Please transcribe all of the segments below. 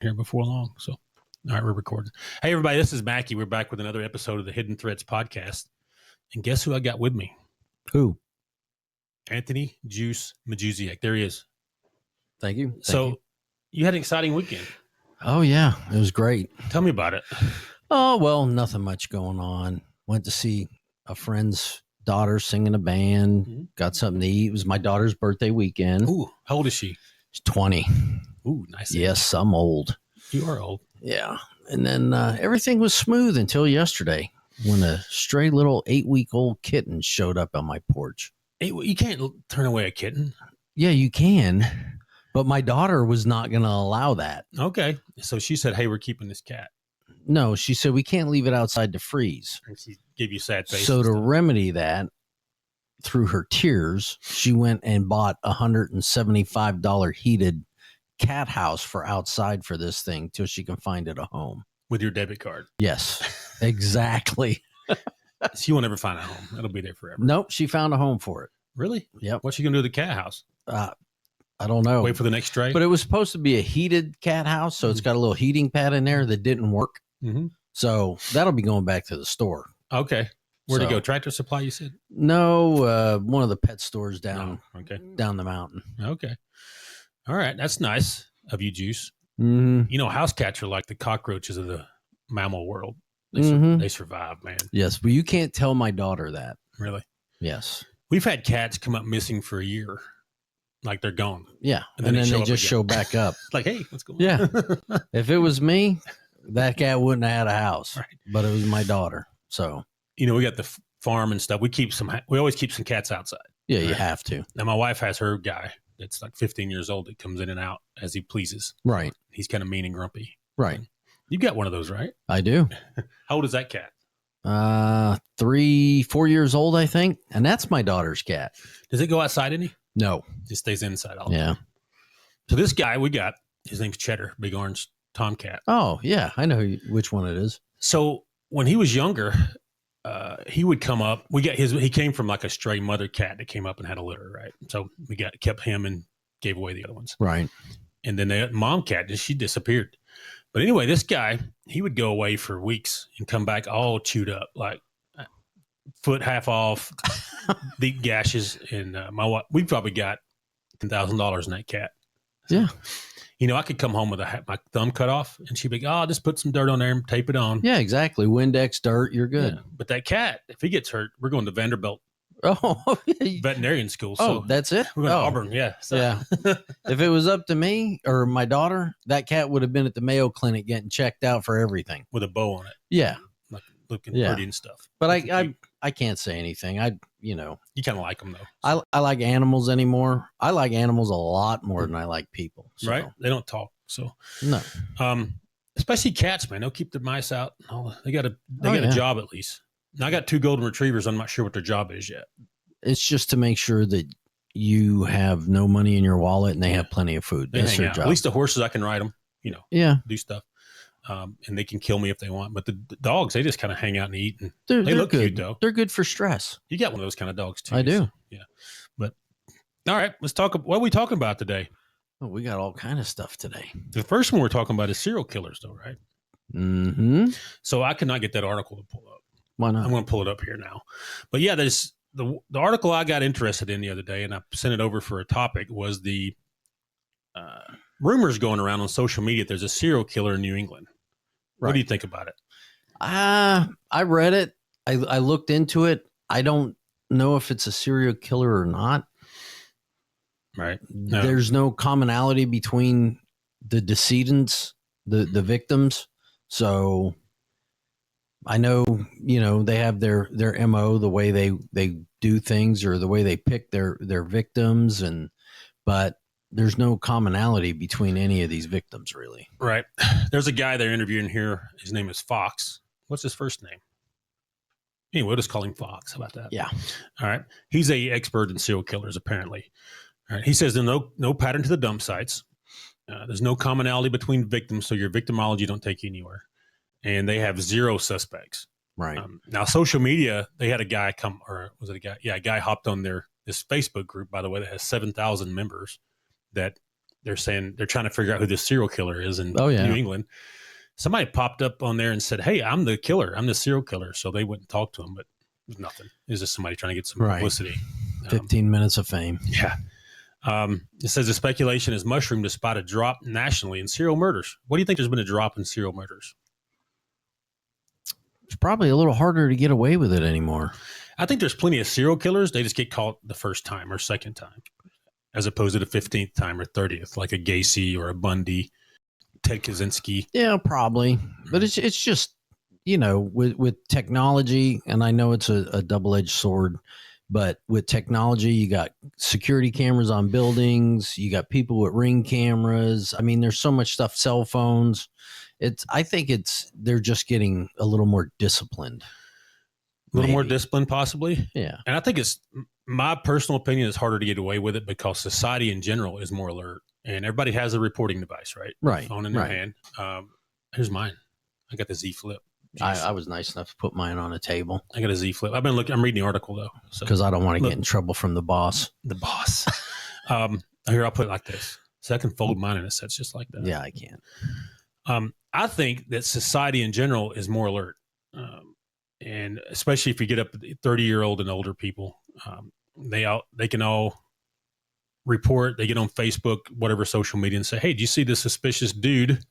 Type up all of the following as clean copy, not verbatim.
here before long. So, all right, we're recording. Hey, everybody, this is Mackie. We're back with another episode of the Hidden Threads podcast. And guess who I got with me? Who? Anthony Juice Majusiak. There he is. Thank you. You had an exciting weekend. Oh, yeah. It was great. Tell me about it. Oh, well, nothing much going on. Went to see a friend's daughter sing in a band. Mhm. Got something to eat. It was my daughter's birthday weekend. Ooh, how old is she? She's 20. Ooh, nice. Yes, I'm old. You are old. Yeah. And then everything was smooth until yesterday when a stray little 8-week-old kitten showed up on my porch. Hey, you can't turn away a kitten. Yeah, you can. But my daughter was not going to allow that. Okay. So she said, hey, we're keeping this cat. No, she said, we can't leave it outside to freeze. And she gave you sad face. So to remedy that, through her tears, she went and bought a $175 heated cat house for outside for this thing till she can find it a home. With your debit card. Yes, exactly. She won't ever find a home. It'll be there forever. Nope, she found a home for it. Really? Yep. What's she going to do with the cat house? I don't know. Wait for the next stray? But it was supposed to be a heated cat house, so it's got a little heating pad in there that didn't work. Mm-hmm. So that'll be going back to the store. Okay. Where'd it So- go? Tractor Supply, you said? No, one of the pet stores down Oh, okay. down the mountain. Okay. All right. That's nice of you, Juice. Mm-hmm. You know, house cats are like the cockroaches of the mammal world. Mhm. They survive, man. Yes, but you can't tell my daughter that. Really. Yes. We've had cats come up missing for a year. Like they're gone. Yeah. And And then then they they just show show back up. Like, hey, what's going Yeah. on? If it was me, that cat wouldn't have had a house. Right. But it was my daughter. So, You know, we got the farm and stuff. We always keep some cats outside. yeah, you Right. have to. Now, my wife has her guy that's like 15 years old that comes in and out as he pleases. Right. He's kind of mean and grumpy. Right. You got one of those, right? I do. How old is that cat? 3-4 years old, I think. And that's my daughter's cat. Does it go outside any? No. Just stays inside all the Yeah. time. So this guy we got, his name's Cheddar, big orange tomcat. Oh, yeah. I know which one it is. So when he was younger, he would come up. He came from like a stray mother cat that came up and had a litter, right? So we kept him and gave away the other ones. Right. And then the mom cat, she disappeared. But anyway, this guy, he would go away for weeks and come back all chewed up, like foot half off, deep gashes. And my wife, we probably got $10,000 in that cat. Yeah. You know, I could come home with my thumb cut off, and she'd be like, "Oh, just put some dirt on there and tape it on." Yeah, exactly. Windex, dirt, you're good. Yeah. But that cat, if he gets hurt, we're going to Vanderbilt Oh, veterinarian school. So oh, that's it? we're going to Oh. Auburn. Yeah. So, Yeah. If it was up to me or my daughter, that cat would have been at the Mayo Clinic getting checked out for everything. with a bow on it, Yeah. like looking Yeah. pretty and stuff. But Looking I cute. can't say anything. You kind of like them though, I like animals anymore. I like animals a lot more than I like people. So, right? They don't talk. So, No. especially cats, man. They'll keep the mice out. They got a yeah. job at least. Now, I got 2 golden retrievers. I'm not sure what their job is yet. It's just to make sure that you have no money in your wallet and they have plenty of food. They That's hang their out. job. At least the horses, I can ride them. Yeah. Do stuff. And they can kill me if they want. But the dogs, they just kind of hang out and eat. And They're look good. cute, though. They're good for stress. you got one of those kind of dogs too. I do. So, yeah. But all right, let's talk. What are we talking about today? Oh, we got all kind of stuff today. The first one we're talking about is serial killers, though, right? Mm-hmm. So I could not get that article to pull up. Why I'm not? going to pull it up here now. But yeah, there's the article I got interested in the other day, and I sent it over for a topic, was the rumors going around on social media. There's a serial killer in New England. What Right. do you think about it? I read it. I looked into it. I don't know if it's a serial killer or not. Right. No. There's no commonality between the decedents, the victims. So I know, they have their MO, the way they do things or the way they pick their victims, but there's no commonality between any of these victims, really. Right. There's a guy they're interviewing here. His name is Fox. What's his first name? Anyway, we'll just call him Fox. How about that? Yeah. All right. He's a expert in serial killers, apparently. All right. He says there's no pattern to the dump sites. There's no commonality between victims, so your victimology don't take you anywhere. And they have 0 suspects. Right. Now, social media, they had a guy come, or was it a guy? Yeah, a guy hopped on this Facebook group, by the way, that has 7,000 members, that they're saying they're trying to figure out who the serial killer is in Oh, yeah. New England. Somebody popped up on there and said, "Hey, I'm the killer. I'm the serial killer." So they wouldn't talk to him, but it was nothing. It was just somebody trying to get some Right. publicity. 15 minutes of fame. Yeah. It says the speculation is mushroomed despite a drop nationally in serial murders. What do you think there's been a drop in serial murders? It's probably a little harder to get away with it anymore. I think there's plenty of serial killers. They just get caught the first time or second time, as opposed to the 15th time or 30th, like a Gacy or a Bundy, Ted Kaczynski. Yeah, probably. But it's just, you know, with technology, and I know it's a double-edged sword, but with technology, you got security cameras on buildings, you got people with Ring cameras. I mean, there's so much stuff, cell phones. I think they're just getting a little more disciplined. A little more disciplined, possibly. Yeah. And I think it's my personal opinion is harder to get away with it because society in general is more alert and everybody has a reporting device, right? Right. Phone in their hand. Here's mine. I got the Z Flip. I was nice enough to put mine on a table. I got a Z Flip. I'm reading the article though. Because I don't want to get in trouble from the boss. The boss. Here, I'll put it like this. So I can fold mine in a set just like that. Yeah, I can. I think that society in general is more alert. And especially if you get up 30-year-old and older people, they can all report. They get on Facebook, whatever social media, and say, "Hey, do you see this suspicious dude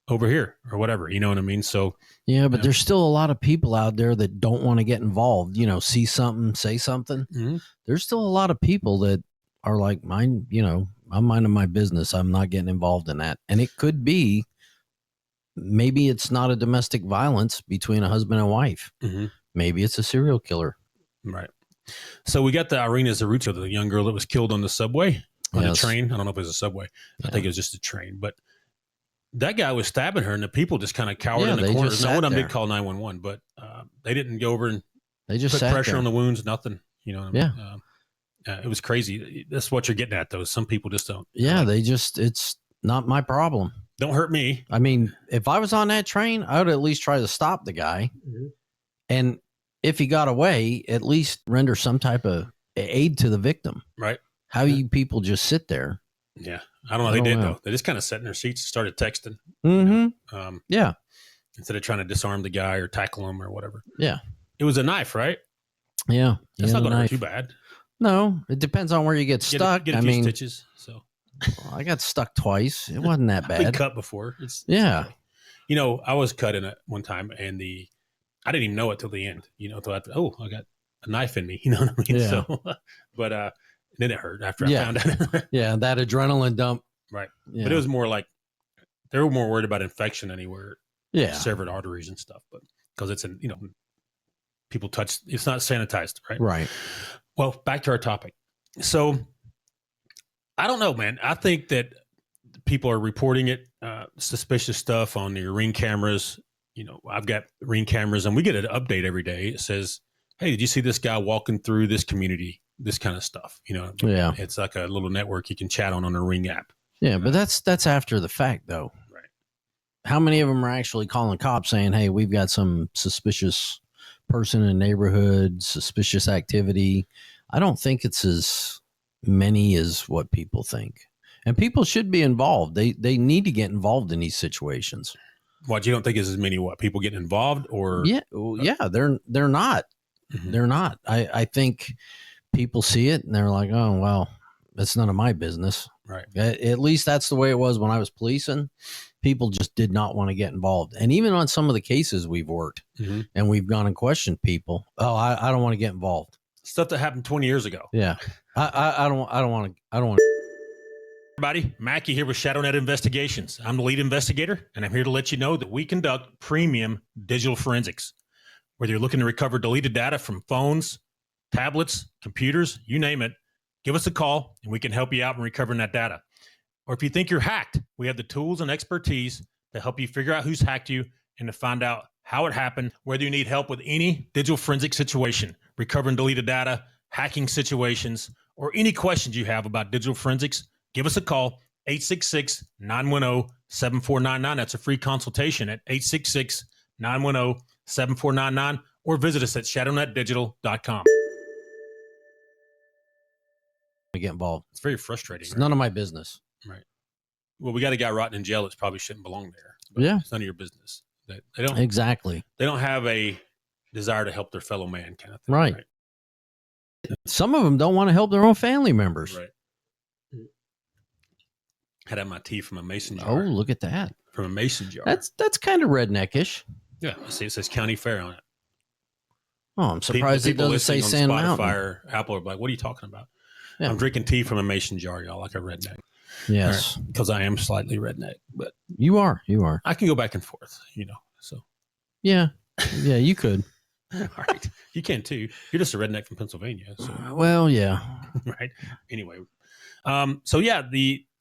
over here?" or whatever. You know what I mean? So yeah, but there's still a lot of people out there that don't want to get involved. You know, see something, say something. Mm-hmm. There's still a lot of people that are like, mine. You know, I'm minding my business. I'm not getting involved in that. And it could be. Maybe it's not a domestic violence between a husband and wife. Mm-hmm. Maybe it's a serial killer. Right. So we got the Irina Zaruta, the young girl that was killed on the subway, on the train. I don't know if it was a subway. I think it was just a train. But that guy was stabbing her, and the people just kind of cowered in the corners. Now, one of them did call 911, but they didn't go over and they just put pressure on the wounds, nothing. You know what I mean? It was crazy. That's what you're getting at, though. Some people just don't. Yeah, it's not my problem. Don't hurt me. I mean, if I was on that train, I would at least try to stop the guy. Mm-hmm. And if he got away, at least render some type of aid to the victim. Right. How you people just sit there. Yeah. I don't know. They did, though. They just kind of sat in their seats and started texting. Mm-hmm. Yeah. Instead of trying to disarm the guy or tackle him or whatever. Yeah. It was a knife, right? Yeah. That's not going to hurt too bad. No. It depends on where you get stuck. Get a few stitches. So. Well, I got stuck twice. It wasn't that bad. I've been cut before. It's okay. You know, I was cut in it one time, and I didn't even know it till the end. You know, I got a knife in me. You know what I mean? Yeah. So, but then it hurt after I found out. Yeah, that adrenaline dump. Right. Yeah. But it was more like they were more worried about infection anywhere. Yeah. Severed arteries and stuff, but because it's people touch. It's not sanitized, right? Right. Well, back to our topic. So. I don't know, man. I think that people are reporting it, suspicious stuff on your Ring cameras. You know, I've got Ring cameras and we get an update every day. It says, "Hey, did you see this guy walking through this community?" This kind of stuff, you know? Yeah. It's like a little network you can chat on a Ring app. Yeah. But that's after the fact though. Right. How many of them are actually calling cops saying, "Hey, we've got some suspicious person in the neighborhood, suspicious activity"? I don't think it's as many is what people think, and people should be involved. They need to get involved in these situations. What, you don't think is as many people getting involved, or they're not. Mm-hmm. They're not. I think people see it and they're like, "Oh well, that's none of my business." Right. At least that's the way it was when I was policing. People just did not want to get involved, and even on some of the cases we've worked, mm-hmm. and we've gone and questioned people. "Oh, I don't want to get involved." Stuff that happened 20 years ago. Yeah. I don't want to. Everybody, Mackie here with ShadowNet Investigations. I'm the lead investigator, and I'm here to let you know that we conduct premium digital forensics. Whether you're looking to recover deleted data from phones, tablets, computers, you name it, give us a call, and we can help you out in recovering that data. Or if you think you're hacked, we have the tools and expertise to help you figure out who's hacked you and to find out how it happened, whether you need help with any digital forensic situation, recovering deleted data, hacking situations, or any questions you have about digital forensics, give us a call, 866-910-7499. That's a free consultation at 866-910-7499, or visit us at shadownetdigital.com. Get involved. It's very frustrating. It's none of my business. Right. well, we got a guy rotting in jail that probably shouldn't belong there. But Yeah. it's none of your business. They don't Exactly. They don't have a desire to help their fellow man, kind of thing. Right. Some of them don't want to help their own family members. Right. Had my tea from a mason Oh, jar. look at that. From a mason jar. That's kind of redneckish. Yeah. See, it says County Fair on it. Oh, I'm surprised it doesn't say Sand Mountain. Spotify or Apple are like, what are you talking about? Yeah. I'm drinking tea from a mason jar, y'all, like a redneck. Yes. Because I am slightly redneck, but You are. I can go back and forth, so. Yeah. Yeah, you could. All right. You can too. You're just a redneck from Pennsylvania. So. Well, yeah. Right. Anyway. So yeah,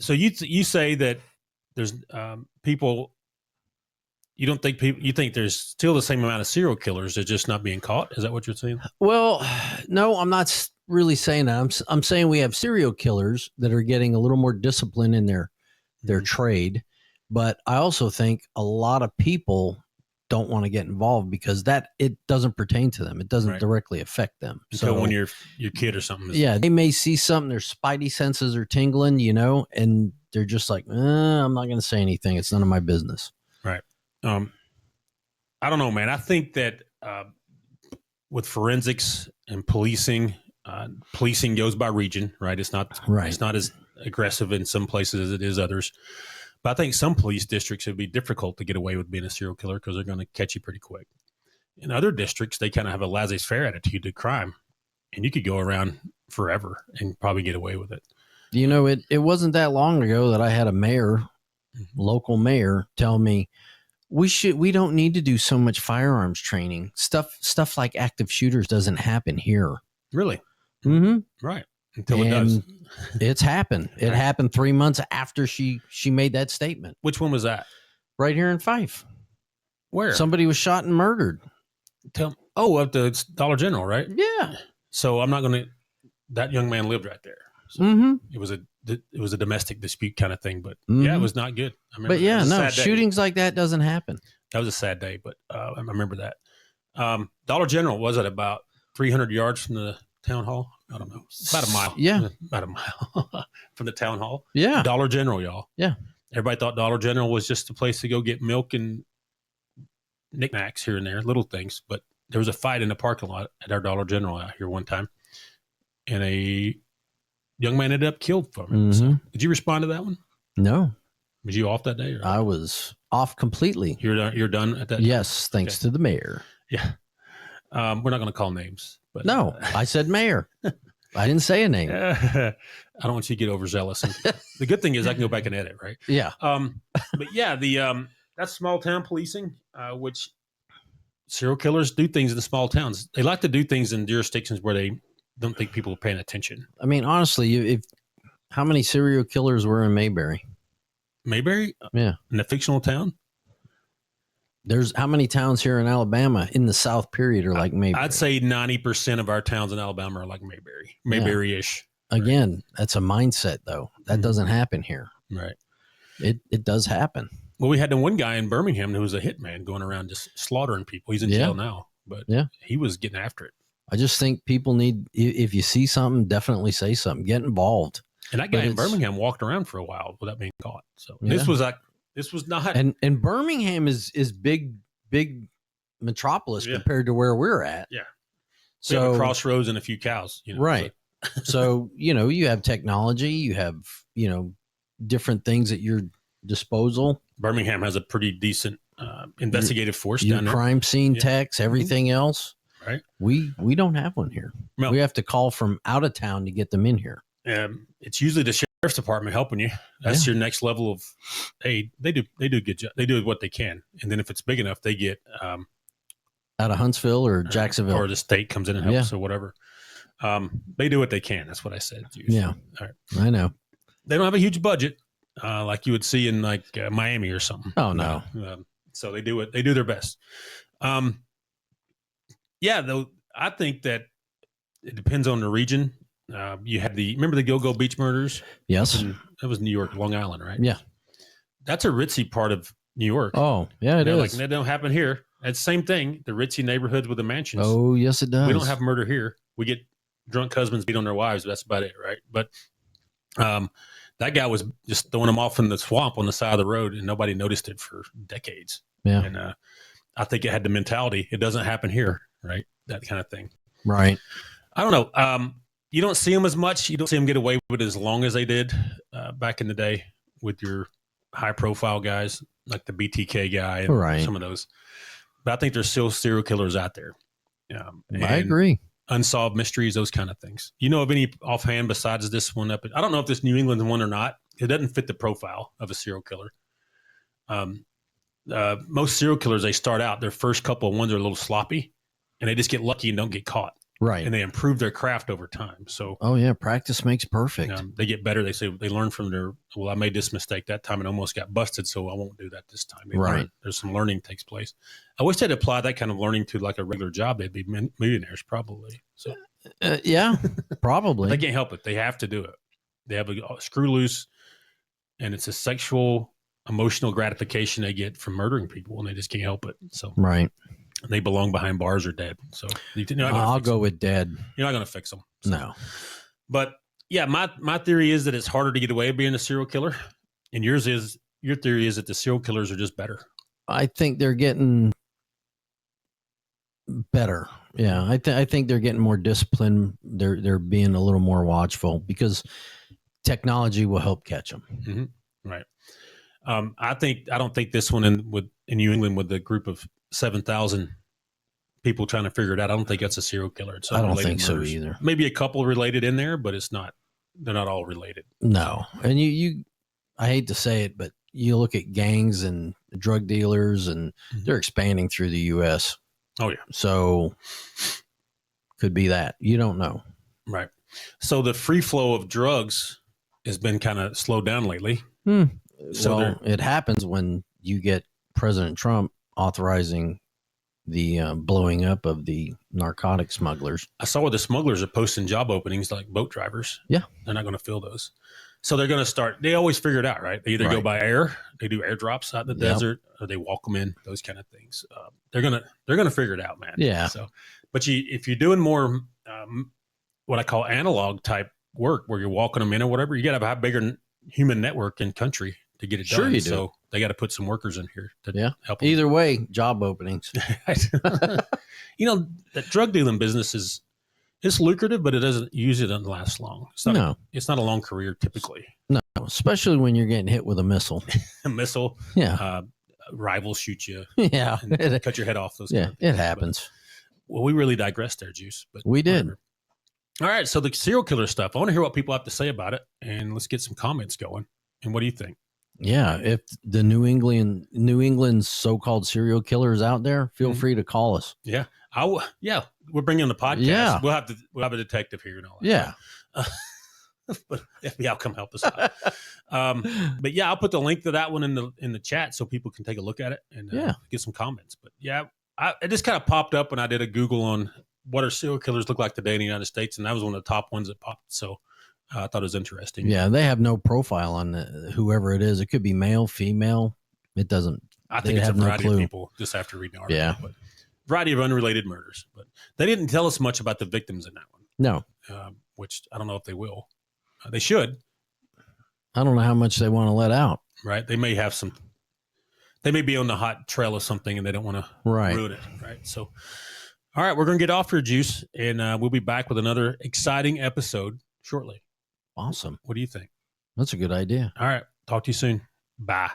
so you say that there's people, you don't think you think there's still the same amount of serial killers, they're just not being caught. Is that what you're saying? Well, no, I'm not really saying that. I'm saying we have serial killers that are getting a little more discipline in their trade, but I also think a lot of people don't want to get involved because it doesn't pertain to them. It doesn't directly affect them. So when your kid or something is, they may see something, their spidey senses are tingling, and they're just like, I'm not going to say anything. It's none of my business. Right. I don't know, man. I think that with forensics and policing goes by region, right? It's not as aggressive in some places as it is others. But I think some police districts would be difficult to get away with being a serial killer because they're going to catch you pretty quick. In other districts, they kind of have a laissez-faire attitude to crime, and you could go around forever and probably get away with it. It wasn't that long ago that I had a mayor, local mayor, tell me we don't need to do so much firearms training. Stuff like active shooters doesn't happen here. Really? Mm-hmm. Right. Until it does. It's happened. It happened 3 months after she made that statement. Which one was that? Right here in Fife. Where? Somebody was shot and murdered. At the Dollar General, right? Yeah. So I'm not going to. That young man lived right there. So it was a domestic dispute kind of thing, but yeah, it was not good. I remember. But yeah, no, shootings like that doesn't happen. That was a sad day, but I remember that. Dollar General was at about 300 yards from the town hall. I don't know, about a mile. Yeah, about a mile from the town hall. Yeah, Dollar General, y'all. Yeah, everybody thought Dollar General was just a place to go get milk and knickknacks here and there, little things. But there was a fight in the parking lot at our Dollar General out here one time, and a young man ended up killed from it. So, did you respond to that one? No. Was you off that day? I was off completely. You're done at that time? Yes, thanks to the mayor. Yeah. We're not going to call names. But, no, I said mayor. I didn't say a name. I don't want you to get overzealous. The good thing is I can go back and edit, right? Yeah. But yeah, that's small town policing, which serial killers do things in the small towns. They like to do things in jurisdictions where they don't think people are paying attention. I mean, honestly, how many serial killers were in Mayberry? Mayberry? Yeah. In a fictional town? There's how many towns here in Alabama in the South period are like Mayberry? I'd say 90% of our towns in Alabama are like Mayberry. Mayberry-ish. Yeah. Again, that's a mindset though. That doesn't happen here. Right. It does happen. Well, we had the one guy in Birmingham who was a hitman going around just slaughtering people. He's in jail now, but he was getting after it. I just think people need, if you see something, definitely say something, get involved. And that guy in Birmingham walked around for a while without being caught. So this was not. And Birmingham is big metropolis compared to where we're at. Yeah. So we have a crossroads and a few cows. Right. So, you have technology, you have, different things at your disposal. Birmingham has a pretty decent investigative force down there. Crime scene techs, everything else. Right. We don't have one here. No. We have to call from out of town to get them in here. It's usually the sheriff's department helping you. That's your next level of aid. They do a good job. They do what they can. And then if it's big enough, they get out of Huntsville or Jacksonville. Or the state comes in and helps or whatever. They do what they can. That's what I said. Yeah. All right. I know. They don't have a huge budget like you would see in like Miami or something. Oh, no. So they do it. They do their best. Yeah, though, I think that it depends on the region. You had remember the Gilgo Beach murders? Yes. That was New York, Long Island, right? Yeah. That's a ritzy part of New York. Oh, yeah, it is. Like, that don't happen here. It's the same thing. The ritzy neighborhoods with the mansions. Oh, yes, it does. We don't have murder here. We get drunk husbands beat on their wives. But that's about it, right? But the that guy was just throwing them off in the swamp on the side of the road, and nobody noticed it for decades. Yeah. And I think it had the mentality. It doesn't happen here, right? That kind of thing. Right. I don't know. You don't see them as much. You don't see them get away with it as long as they did back in the day with your high-profile guys like the BTK guy and Right. some of those. But I think there's still serial killers out there. I agree. Unsolved mysteries, those kind of things. You know of any offhand besides this one up? I don't know if this New England one or not. It doesn't fit the profile of a serial killer. Most serial killers, they start out, their first couple of ones are a little sloppy, and they just get lucky and don't get caught. Right. And they improve their craft over time. So, oh yeah, practice makes perfect. They get better. They say they learn from their. Well, I made this mistake that time and almost got busted, so I won't do that this time. They Right. learn. There's some learning takes place. I wish they'd apply that kind of learning to like a regular job. They'd be millionaires probably. So yeah, probably. they can't help it. They have to do it. They have a screw loose, and it's a sexual, emotional gratification they get from murdering people, and they just can't help it. So right. they belong behind bars or dead. So I'll go with dead. You're not going to fix them. So. No. But yeah, my theory is that it's harder to get away with being a serial killer, and your theory is that the serial killers are just better. I think they're getting better. Yeah, I think they're getting more disciplined. They're being a little more watchful because technology will help catch them. Mm-hmm. Right. I don't think this one in New England with the group of 7,000 people trying to figure it out. I don't think that's a serial killer. It's I don't think so either. Maybe a couple related in there, but it's not. They're not all related. No, and you I hate to say it, but you look at gangs and drug dealers, and they're expanding through the U.S. Oh yeah, so could be that. You don't know, right? So the free flow of drugs has been kind of slowed down lately. So well, it happens when you get President Trump authorizing the blowing up of the narcotic smugglers. I saw where the smugglers are posting job openings like boat drivers. Yeah. They're not going to fill those. So they're going to start, they always figure it out, right? They either go by air, they do airdrops out in the desert, or they walk them in, those kind of things. They're going to figure it out, man. Yeah. So, but if you're doing more, what I call analog type work where you're walking them in or whatever, you got to have a bigger human network in country to get it done. Sure you do. So they got to put some workers in here to help them. Either way, job openings. You know, that drug dealing business it's lucrative, but it doesn't last long. It's not a long career typically. No, especially when you're getting hit with a missile. A missile. Yeah. Rivals shoot you. Yeah. And cut your head off. Those yeah, it happens. But, well, we really digressed there, Juice. But we did. Whatever. All right. So the serial killer stuff, I want to hear what people have to say about it, and let's get some comments going. And what do you think? Yeah, if the New England's so-called serial killers out there, feel free to call us. Yeah, we're bringing the podcast. Yeah, we'll have a detective here and all that. Yeah, but FBI come help us out. But yeah, I'll put the link to that one in the chat so people can take a look at it and get some comments. But yeah, it just kind of popped up when I did a Google on what are serial killers look like today in the United States, and that was one of the top ones that popped. So. I thought it was interesting. Yeah, they have no profile on whoever it is. It could be male, female. It doesn't. I think it's a variety of people just after reading the article. Yeah. But variety of unrelated murders. But they didn't tell us much about the victims in that one. No. Which I don't know if they will. They should. I don't know how much they want to let out. Right. They may have they may be on the hot trail of something and they don't want to ruin it. Right. So, all right, we're going to get off your Juice, and we'll be back with another exciting episode shortly. Awesome. What do you think? That's a good idea. All right. Talk to you soon. Bye.